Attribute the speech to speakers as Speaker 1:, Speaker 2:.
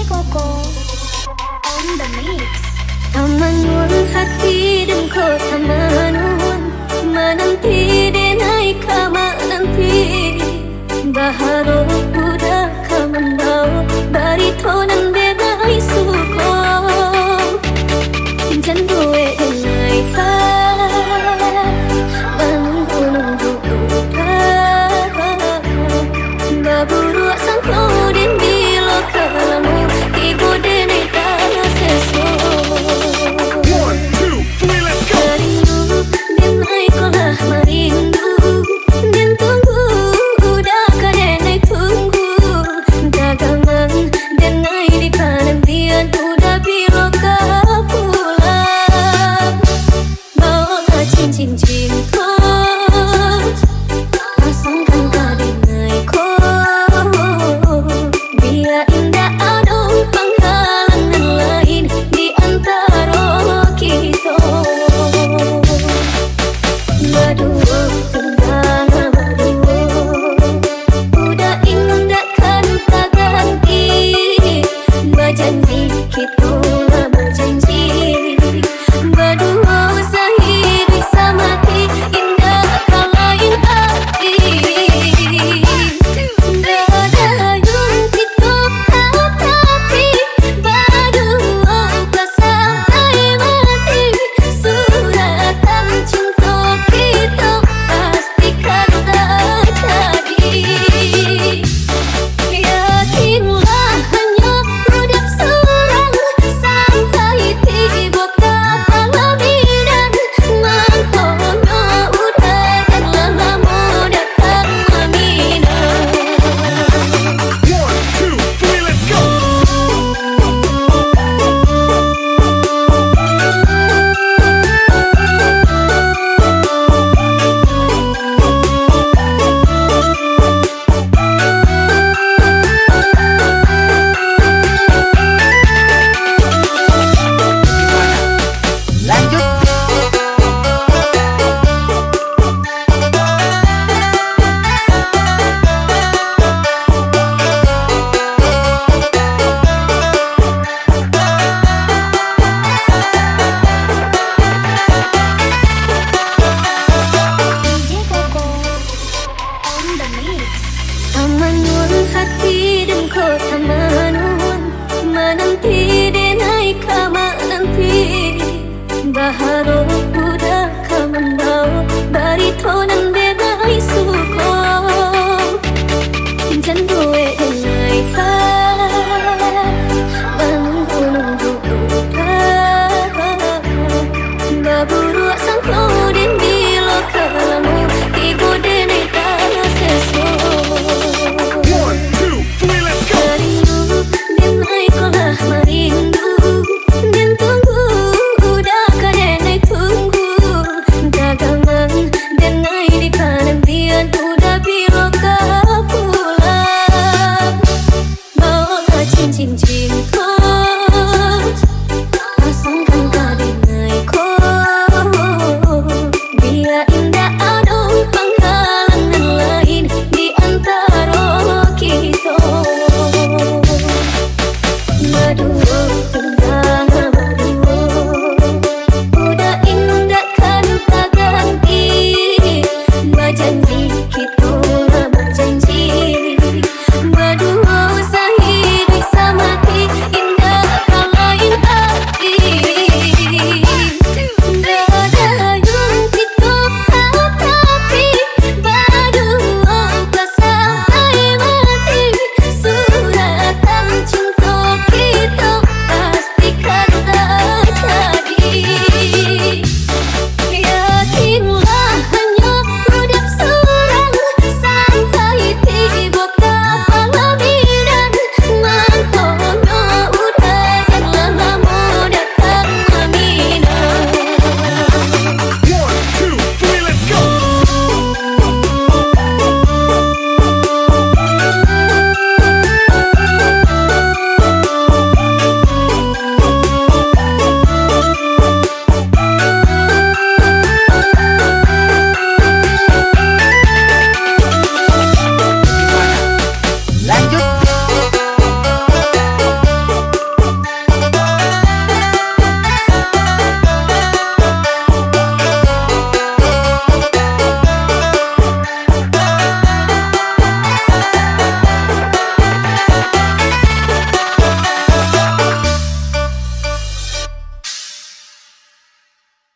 Speaker 1: Coco on the mix.
Speaker 2: Tamanul hati dan kota manun menanti denai kama nanti baharo udah kamandau baritonan denai suko jandue denai ta bangun duka baburu sang kau den bilo kalamu ibu denai ta seso. Tamanul hati dan kota manun menanti denai kama nanti baharo udah kamandau baritonan denai suko jandue denai ta bangun duka baburu sang kau den bilo kalamu ibu denai ta seso. Cincin